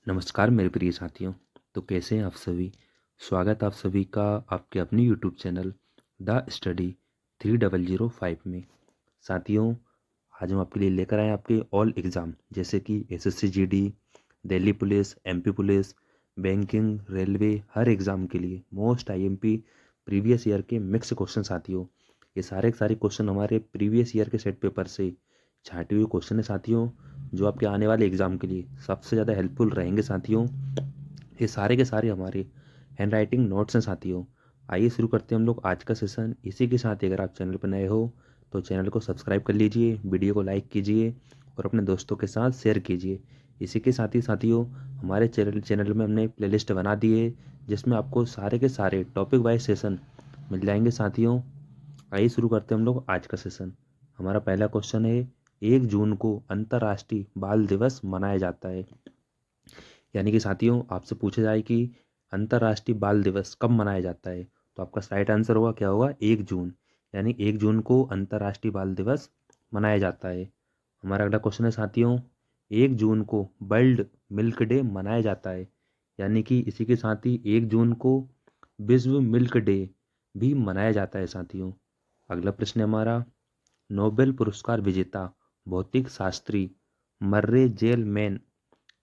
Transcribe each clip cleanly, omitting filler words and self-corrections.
नमस्कार मेरे प्रिय साथियों। तो कैसे हैं आप सभी। स्वागत आप सभी का आपके अपनी यूट्यूब चैनल द स्टडी 3005 में। साथियों, आज हम आपके लिए लेकर आए आपके ऑल एग्ज़ाम जैसे कि SSC GD, Delhi police, MP police, banking, railway, हर एग्ज़ाम के लिए मोस्ट आईएमपी प्रीवियस ईयर के मिक्स क्वेश्चन। साथियों, ये सारे के सारे क्वेश्चन हमारे प्रीवियस ईयर के सेट पेपर से छाटे हुए क्वेश्चन है साथियों, जो आपके आने वाले एग्ज़ाम के लिए सबसे ज़्यादा हेल्पफुल रहेंगे साथियों। ये सारे के सारे हमारे हैंड राइटिंग नोट्स हैं साथियों। आइए शुरू करते हैं हम लोग आज का सेशन। इसी के साथ अगर आप चैनल पर नए हो तो चैनल को सब्सक्राइब कर लीजिए, वीडियो को लाइक कीजिए और अपने दोस्तों के साथ शेयर कीजिए। इसी के साथ ही साथियों, हमारे चैनल में हमने प्लेलिस्ट बना दी है जिसमें आपको सारे के सारे टॉपिक वाइज सेशन मिल जाएंगे साथियों। आइए शुरू करते हैं हम लोग आज का सेशन। हमारा पहला क्वेश्चन है, 1 जून को अंतर्राष्ट्रीय बाल दिवस मनाया जाता है। यानी कि साथियों, आपसे पूछा जाए कि अंतर्राष्ट्रीय बाल दिवस कब मनाया जाता है, तो आपका राइट आंसर होगा क्या होगा, 1 जून। यानी 1 जून को अंतर्राष्ट्रीय बाल दिवस मनाया जाता है। हमारा अगला क्वेश्चन है साथियों, 1 जून को वर्ल्ड मिल्क डे मनाया जाता है। यानी कि इसी के साथ ही 1 जून को विश्व मिल्क डे भी मनाया जाता है साथियों। अगला प्रश्न है हमारा, नोबेल पुरस्कार विजेता भौतिक शास्त्री मर्रे जेलमैन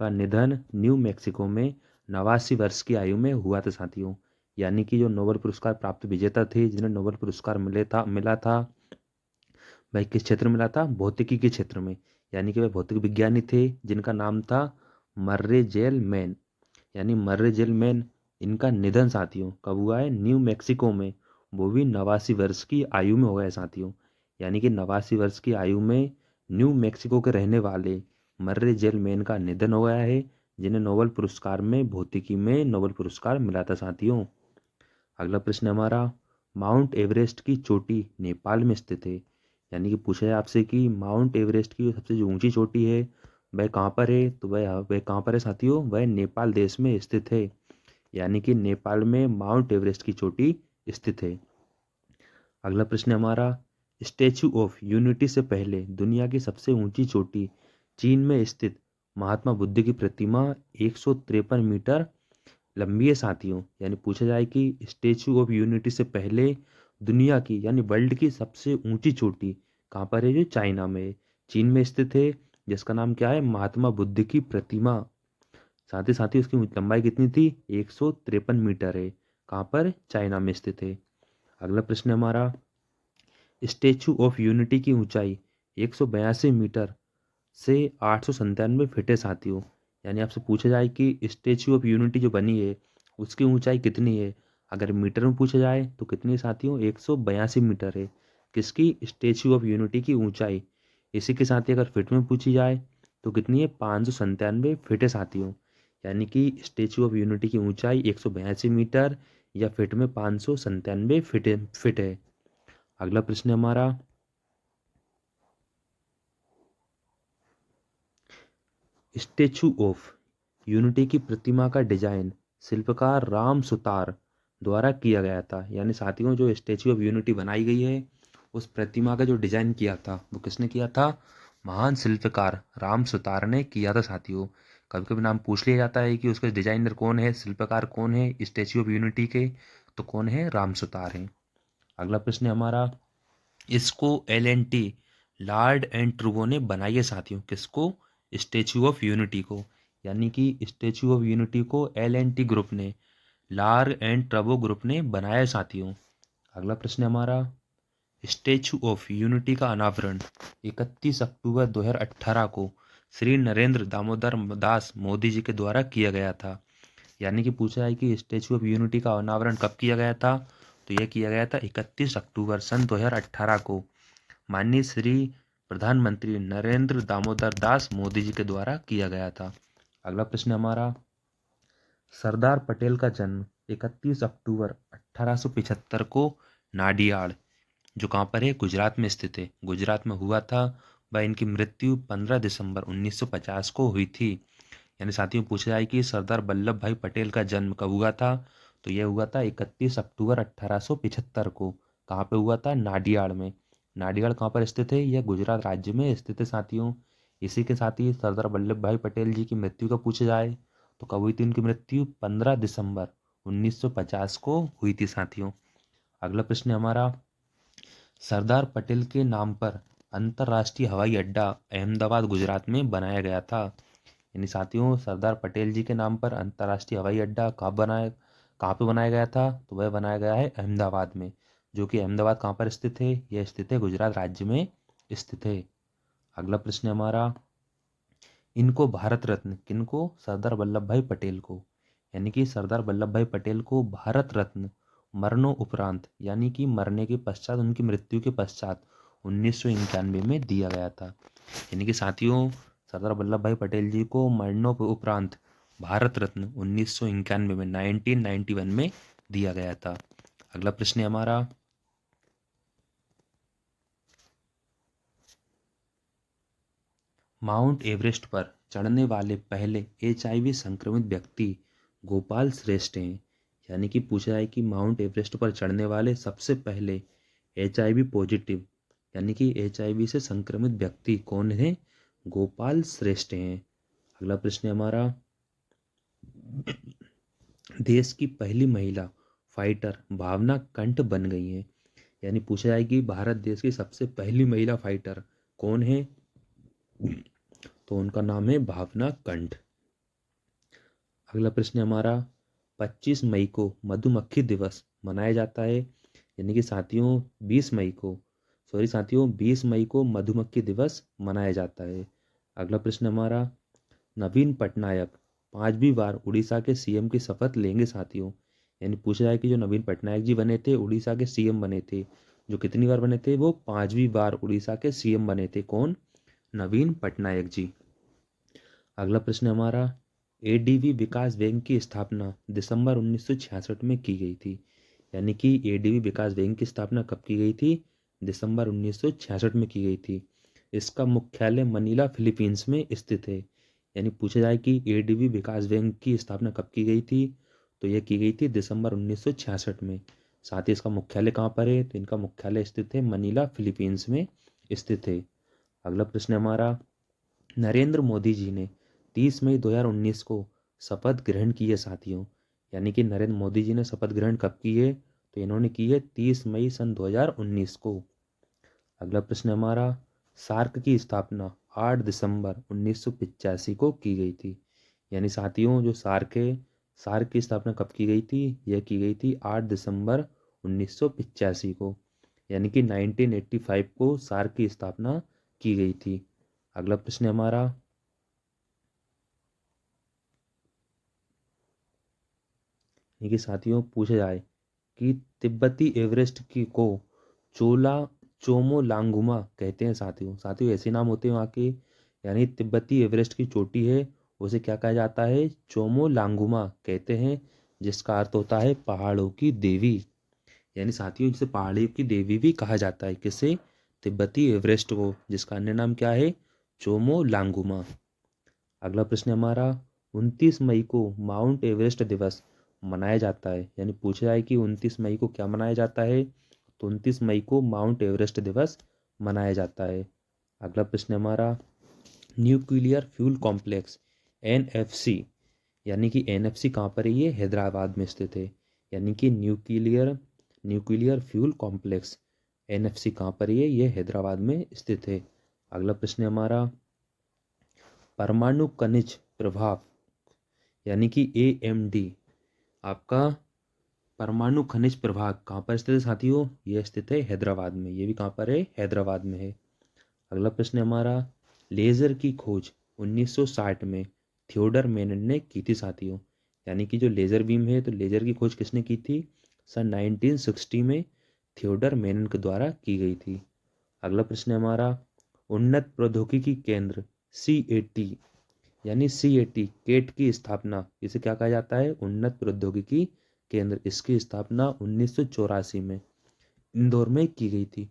का निधन न्यू मैक्सिको में 89 वर्ष की आयु में हुआ था साथियों। यानी कि जो नोबेल पुरस्कार प्राप्त विजेता थे, जिन्हें नोबेल पुरस्कार मिला था, वह किस क्षेत्र में मिला था, भौतिकी के क्षेत्र में। यानी कि वह भौतिक विज्ञानी थे जिनका नाम था मर्रे जेलमैन। यानी मर्रे जेलमैन, इनका निधन साथियों कब हुआ है, न्यू मैक्सिको में, वो भी 89 वर्ष की आयु में हो गया साथियों। यानी कि 89 वर्ष की आयु में न्यू मैक्सिको के रहने वाले मर्रे जेलमैन का निधन हो गया है, जिन्हें नोबेल पुरस्कार में भौतिकी में नोबेल पुरस्कार मिला था साथियों। अगला प्रश्न हमारा, माउंट एवरेस्ट की चोटी नेपाल में स्थित है। यानी कि पूछा है आपसे कि माउंट एवरेस्ट की सबसे जो ऊंची चोटी है वह कहाँ पर है, तो वह कहाँ पर है साथियों, वह नेपाल देश में स्थित है। यानी कि नेपाल में माउंट एवरेस्ट की चोटी स्थित है। अगला प्रश्न हमारा, स्टैचू ऑफ यूनिटी से पहले दुनिया की सबसे ऊंची चोटी चीन में स्थित महात्मा बुद्ध की प्रतिमा 153 मीटर लंबी है साथियों। यानी पूछा जाए कि स्टैचू ऑफ यूनिटी से पहले दुनिया की यानी वर्ल्ड की सबसे ऊंची चोटी कहाँ पर है, जो चाइना में, चीन में स्थित है, जिसका नाम क्या है, महात्मा बुद्ध की प्रतिमा। साथ ही उसकी लंबाई कितनी थी, 153 मीटर है। कहाँ पर, चाइना में स्थित है। अगला प्रश्न हमारा, स्टैचू ऑफ यूनिटी की ऊंचाई 182 मीटर से 897 फीट है साथियों। यानी आपसे पूछा जाए कि स्टैचू ऑफ यूनिटी जो बनी है उसकी ऊंचाई कितनी है, अगर मीटर में पूछा जाए तो कितनी है साथियों, 182 मीटर है। किसकी, स्टैचू ऑफ यूनिटी की ऊंचाई। इसी के साथ ही अगर फिट में पूछी जाए तो कितनी है, 597 फीट है साथियों। यानी कि स्टैचू ऑफ यूनिटी की ऊंचाई 182 मीटर या फिट में 597 फिट है। अगला प्रश्न है हमारा, स्टेचू ऑफ यूनिटी की प्रतिमा का डिजाइन शिल्पकार राम सुतार द्वारा किया गया था। यानी साथियों, जो स्टेचू ऑफ यूनिटी बनाई गई है उस प्रतिमा का जो डिजाइन किया था वो किसने किया था, महान शिल्पकार राम सुतार ने किया था साथियों। कभी कभी नाम पूछ लिया जाता है कि उसके डिजाइनर कौन है, शिल्पकार कौन है स्टेचू ऑफ यूनिटी के, तो कौन है, राम सुतार है। अगला प्रश्न है हमारा, इसको LNT लॉर्ड एंड ट्रूगो ने बनाई है साथियों। किसको, स्टेचू ऑफ यूनिटी को। यानी कि स्टेचू ऑफ यूनिटी को LNT ग्रुप ने, लॉर्ड एंड ट्रूगो ग्रुप ने बनाया है साथियों। अगला प्रश्न है हमारा, स्टेचू ऑफ यूनिटी का अनावरण 31 अक्टूबर 2018 को श्री नरेंद्र दामोदर दास मोदी जी के द्वारा किया गया था। यानी कि पूछा है कि स्टेचू ऑफ यूनिटी का अनावरण कब किया गया था, तो यह किया गया था 31 अक्टूबर सन 2018 को माननीय श्री प्रधानमंत्री नरेंद्र दामोदर दास मोदी जी के द्वारा किया गया था। अगला प्रश्न हमारा, सरदार पटेल का जन्म 31 अक्टूबर 1875 को नाडियाड, जो कहाँ पर है, गुजरात में स्थित है, गुजरात में हुआ था। वह इनकी मृत्यु 15 दिसंबर 1950 को हुई थी। यानी साथियों, पूछा जाए कि सरदार वल्लभ भाई पटेल का जन्म कब हुआ था, तो यह हुआ था 31 अक्टूबर 1875 को। कहाँ पे हुआ था, नाडियाड में। नाडियाड कहाँ पर स्थित है, यह गुजरात राज्य में स्थित है साथियों। इसी के साथ ही सरदार वल्लभ भाई पटेल जी की मृत्यु का पूछा जाए तो कब हुई थी उनकी मृत्यु? 15 दिसंबर 1950 को हुई थी साथियों। अगला प्रश्न हमारा, सरदार पटेल के नाम पर अंतर्राष्ट्रीय हवाई अड्डा अहमदाबाद गुजरात में बनाया गया था। यानी साथियों, सरदार पटेल जी के नाम पर अंतर्राष्ट्रीय हवाई अड्डा कहाँ पे बनाया गया था? तो वह बनाया गया है अहमदाबाद में, जो कि अहमदाबाद कहाँ पर स्थित है? यह स्थित है गुजरात राज्य में स्थित है। अगला प्रश्न हमारा, इनको भारत रत्न, किनको? सरदार वल्लभ भाई पटेल को, यानी कि सरदार वल्लभ भाई पटेल को भारत रत्न मरणोपरांत, यानी कि मरने के पश्चात, उनकी मृत्यु के पश्चात 1991 में दिया गया था। यानी कि साथियों, सरदार वल्लभ भाई पटेल जी को मरणोपरांत भारत रत्न 1991 में 1991 में दिया गया था। अगला प्रश्न है हमारा, माउंट एवरेस्ट पर चढ़ने वाले पहले HIV संक्रमित व्यक्ति गोपाल श्रेष्ठ हैं। यानी कि पूछा जाए कि माउंट एवरेस्ट पर चढ़ने वाले सबसे पहले HIV पॉजिटिव, यानी कि HIV से संक्रमित व्यक्ति कौन है? गोपाल श्रेष्ठ हैं। अगला प्रश्न है हमारा, देश की पहली महिला फाइटर भावना कंठ बन गई हैं। यानी पूछा जाए कि भारत देश की सबसे पहली महिला फाइटर कौन है? तो उनका नाम है भावना कंठ। अगला प्रश्न हमारा, 25 मई को मधुमक्खी दिवस मनाया जाता है। यानी कि साथियों 20 मई को मधुमक्खी दिवस मनाया जाता है। अगला प्रश्न हमारा, नवीन पटनायक 5वीं बार उड़ीसा के CM की शपथ लेंगे साथियों। यानी पूछा जाए कि जो नवीन पटनायक जी बने थे, उड़ीसा के CM बने थे, जो कितनी बार बने थे? वो 5वीं बार उड़ीसा के CM बने थे। कौन? नवीन पटनायक जी। अगला प्रश्न हमारा, ADB विकास बैंक की स्थापना दिसंबर 1966 में की गई थी। यानी कि ADB विकास बैंक की स्थापना कब की गई थी? दिसंबर 1966 में की गई थी। इसका मुख्यालय मनीला फिलीपींस में स्थित है। यानी पूछा जाए कि ADB विकास बैंक की स्थापना कब की गई थी? तो यह की गई थी दिसंबर 1966 में। साथ ही इसका मुख्यालय कहाँ पर है? तो इनका मुख्यालय स्थित है मनीला फिलीपींस में स्थित है। अगला प्रश्न हमारा, नरेंद्र मोदी जी ने 30 मई 2019 को शपथ ग्रहण की है साथियों। यानी कि नरेंद्र मोदी जी ने शपथ ग्रहण कब की है? तो इन्होंने की है 30 मई सन 2019 को। अगला प्रश्न हमारा, सार्क की स्थापना 8 दिसंबर 1985 को की गई थी। यानी साथियों, जो सार्क है, सार्क की स्थापना कब की गई थी? यह की गई थी 8 दिसंबर 1985 को। यानी कि 1985 को सार्क की स्थापना की गई थी। अगला प्रश्न हमारा, कि साथियों पूछा जाए कि तिब्बती एवरेस्ट की को चोला चोमोलांगुमा कहते हैं साथियों। साथियों ऐसे नाम होते हैं वहाँ के। यानी तिब्बती एवरेस्ट की चोटी है, उसे क्या कहा जाता है? चोमोलांगुमा कहते हैं, जिसका अर्थ होता है पहाड़ों की देवी। यानी साथियों जिसे पहाड़ों की देवी भी कहा जाता है। किसे? तिब्बती एवरेस्ट को, जिसका अन्य नाम क्या है? चोमोलांगुमा। अगला प्रश्न हमारा, 29 मई को माउंट एवरेस्ट दिवस मनाया जाता है। यानी पूछा जाए कि 29 मई को क्या मनाया जाता है? तो 29 मई को माउंट एवरेस्ट दिवस मनाया जाता है। अगला प्रश्न हमारा, न्यूक्लियर फ्यूल कॉम्प्लेक्स NFC, यानी कि NFC कहाँ पर है? ये हैदराबाद में स्थित है। यानी कि न्यूक्लियर फ्यूल कॉम्प्लेक्स NFC कहाँ पर है? ये हैदराबाद में स्थित है। अगला प्रश्न हमारा, परमाणु खनिज प्रभाव, यानी कि AMD, आपका परमाणु खनिज प्रभाग कहाँ पर स्थित है साथियों? यह स्थित है हैदराबाद में। ये भी कहाँ पर है? हैदराबाद में है। अगला प्रश्न है हमारा, लेजर की खोज 1960 में थियोडर मेनन ने की थी साथियों। यानी कि जो लेजर बीम है, तो लेजर की खोज किसने की थी? सन 1960 में थियोडर मेनन के द्वारा की गई थी। अगला प्रश्न है हमारा, उन्नत प्रौद्योगिकी केंद्र CAT, यानी CAT केट की स्थापना, इसे क्या कहा जाता है? उन्नत प्रौद्योगिकी केंद्र। इसकी स्थापना 1984 में इंदौर में की गई थी।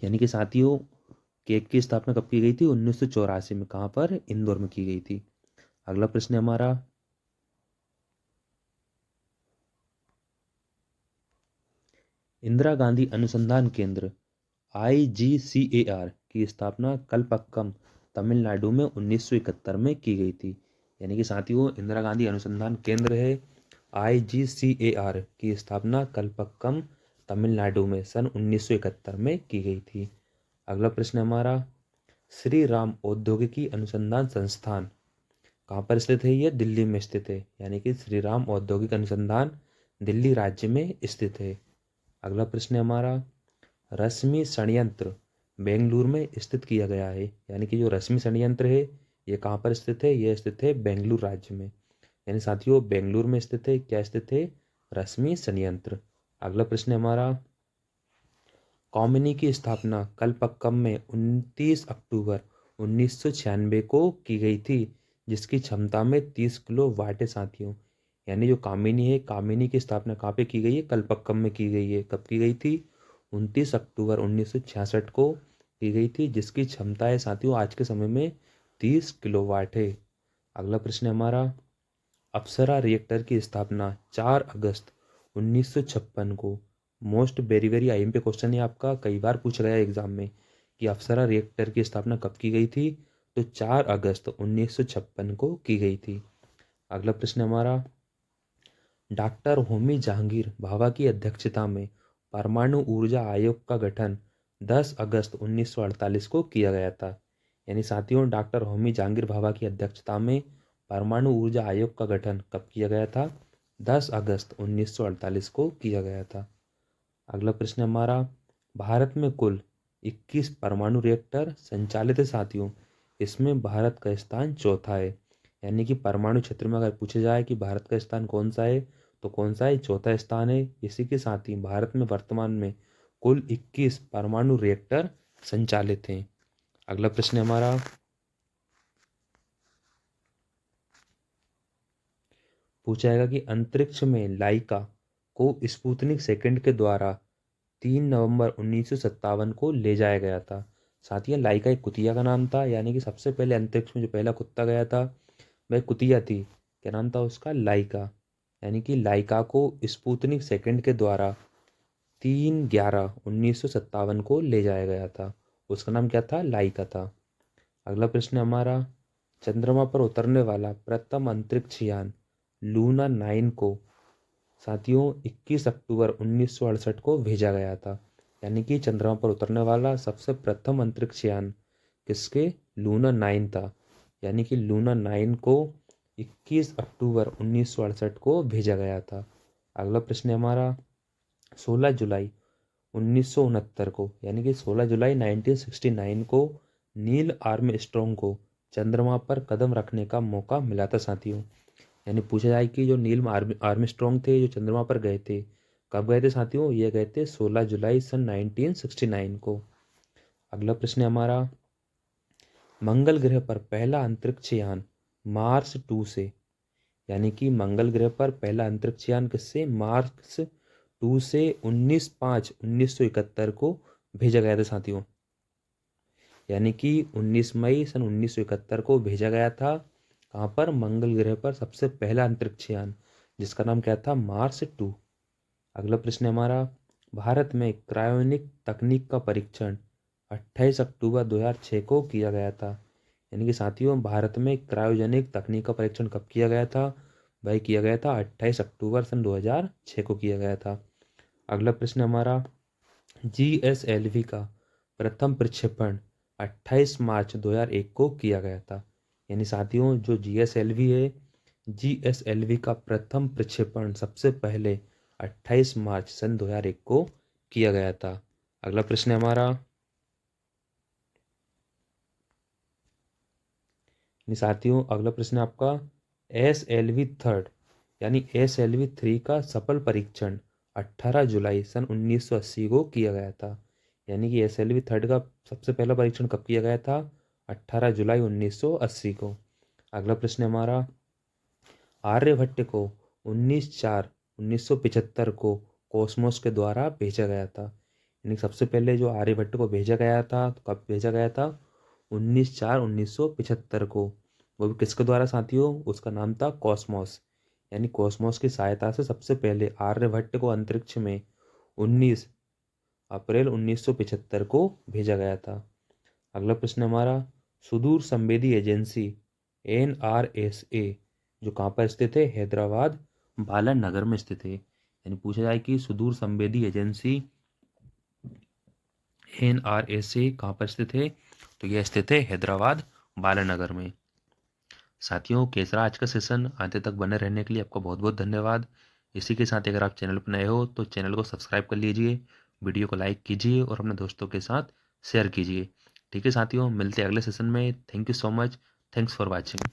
यानी कि साथियों, केट की स्थापना कब की गई थी? 1984 में। कहाँ पर? इंदौर में की गई थी। अगला प्रश्न है हमारा, इंदिरा गांधी अनुसंधान केंद्र IGCAR की स्थापना कलपक्कम तमिलनाडु में 1971 में की गई थी। यानी कि साथियों इंदिरा गांधी अनुसंधान केंद्र है IGCAR की स्थापना कलपक्कम तमिलनाडु में सन 1971 में की गई थी। अगला प्रश्न हमारा, श्री राम औद्योगिकी अनुसंधान संस्थान कहाँ पर स्थित है? ये दिल्ली में स्थित है, यानी कि श्री राम औद्योगिक अनुसंधान दिल्ली राज्य में स्थित है। अगला प्रश्न हमारा, रश्मि संयंत्र बेंगलुरु में स्थित किया गया है, यानी कि जो रश्मि संयंत्र है ये कहाँ पर स्थित है? ये स्थित है बेंगलुरु राज्य में, यानी साथियों बेंगलुरु में स्थित है, क्या स्थित है? रश्मि संयंत्र। अगला प्रश्न हमारा, कॉमिनी की स्थापना कलपक्कम में 29 अक्टूबर 1996 को की गई थी, जिसकी क्षमता में 30 किलो वाट है साथियों। यानी जो कामिनी है, कामिनी की स्थापना कहाँ पे की गई है? कलपक्कम में की गई है। कब की गई थी? 29 अक्टूबर 1966 को की गई थी, जिसकी क्षमता है साथियों आज के समय में 30 किलो वाट है। अगला प्रश्न हमारा, अप्सरा रिएक्टर की स्थापना 4 अगस्त 1956 को, most very very IMP question है आपका, कई बार पूछा गया एग्जाम में कि अप्सरा रिएक्टर की स्थापना कब की गई थी? तो 4 अगस्त 1956 को की गई थी। अगला प्रश्न हमारा, डॉक्टर होमी जहांगीर भाभा की अध्यक्षता में परमाणु ऊर्जा आयोग का गठन 10 अगस्त 1948 को किया गया था। यानी साथियों डॉक्टर होमी जहांगीर भाभा की अध्यक्षता में परमाणु ऊर्जा आयोग का गठन कब किया गया था? 10 अगस्त 1948 को किया गया था। अगला प्रश्न हमारा, भारत में कुल 21 परमाणु रिएक्टर संचालित है साथियों, इसमें भारत का स्थान चौथा है। यानी कि परमाणु क्षेत्र में अगर पूछा जाए कि भारत का स्थान कौन सा है, तो कौन सा है? चौथा स्थान है। इसी के साथ ही भारत में वर्तमान में कुल 21 परमाणु रिएक्टर संचालित हैं। अगला प्रश्न हमारा, पूछा जाएगा कि अंतरिक्ष में लाइका को स्पुतनिक सेकंड के द्वारा 3 नवंबर 1957 को ले जाया गया था। साथियों लाइका एक कुतिया का नाम था, यानी कि सबसे पहले अंतरिक्ष में जो पहला कुत्ता गया था वह कुतिया थी। क्या नाम था उसका? लाइका। यानी कि लाइका को स्पुतनिक सेकंड के द्वारा 3/11/1957 को ले जाया गया था। उसका नाम क्या था? लाइका था। अगला प्रश्न हमारा, चंद्रमा पर उतरने वाला प्रथम अंतरिक्ष यान लूना 9 को साथियों 21 अक्टूबर 1968 को भेजा गया था। यानी कि चंद्रमा पर उतरने वाला सबसे प्रथम अंतरिक्ष यान किसके? लूना 9 था। यानी कि लूना 9 को 21 अक्टूबर 1968 को भेजा गया था। अगला प्रश्न हमारा, 16 जुलाई 1969 को, यानी कि 16 जुलाई 1969 को नील आर्मस्ट्रॉन्ग को चंद्रमा पर कदम रखने का मौका मिला था साथियों। यानी पूछा जाए कि जो नील आर्मस्ट्रॉन्ग थे जो चंद्रमा पर गए थे, कब गए थे साथियों? ये गए थे 16 जुलाई सन 1969 को। अगला प्रश्न हमारा, मंगल ग्रह पर पहला अंतरिक्ष यान मार्स 2 से, यानी कि मंगल ग्रह पर पहला अंतरिक्ष यान किससे? मार्स 2 से 19/5/1971 को भेजा गया था साथियों। यानी कि 19 मई सन 1971 को भेजा गया था। कहाँ पर? मंगल ग्रह पर सबसे पहला अंतरिक्ष यान, जिसका नाम क्या था? मार्स 2। अगला प्रश्न हमारा, भारत में क्रायोनिक तकनीक का परीक्षण 28 अक्टूबर 2006 को किया गया था। यानी कि साथियों भारत में क्रायोजेनिक तकनीक का परीक्षण कब किया गया था? भाई किया गया था 28 अक्टूबर सन 2006 को किया गया था। अगला प्रश्न हमारा, GSLV का प्रथम प्रक्षेपण 28 मार्च 2001 को किया गया था। यानी साथियों जो GSLV है, GSLV का प्रथम प्रक्षेपण सबसे पहले 28 मार्च सन 2001 को किया गया था। अगला प्रश्न हमारा, साथियों अगला प्रश्न आपका, SLV थर्ड यानी SLV 3 का सफल परीक्षण 18 जुलाई सन 1980 को किया गया था। यानी कि SLV थर्ड का सबसे पहला परीक्षण कब किया गया था? 18 जुलाई 1980 को। अगला प्रश्न हमारा, आर्यभट्ट को 19/4/1975 को कॉस्मोस के द्वारा भेजा गया था। यानी सबसे पहले जो आर्यभट्ट को भेजा गया था, तो कब भेजा गया था? 19/4/1975 को। वो भी किसके द्वारा साथियों? उसका नाम था कॉस्मोस। यानी कॉस्मोस की सहायता से सबसे पहले आर्यभट्ट को अंतरिक्ष में 19 अप्रैल 1975 को भेजा गया था। अगला प्रश्न हमारा, सुदूर संवेदी एजेंसी NRSA जो कहाँ पर स्थित है? हैदराबाद बालन नगर में स्थित है। यानी पूछा जाए कि सुदूर संवेदी एजेंसी NRSA कहाँ पर स्थित है? तो यह स्थित है हैदराबाद बालन नगर में। साथियों, कैसा रहा आज का सेशन? अंत तक बने रहने के लिए आपका बहुत बहुत धन्यवाद। इसी के साथ अगर आप चैनल पर नए हो तो चैनल को सब्सक्राइब कर लीजिए, वीडियो को लाइक कीजिए और अपने दोस्तों के साथ शेयर कीजिए। ठीक है साथियों, मिलते हैं अगले सेशन में। Thank you so much. Thanks for watching.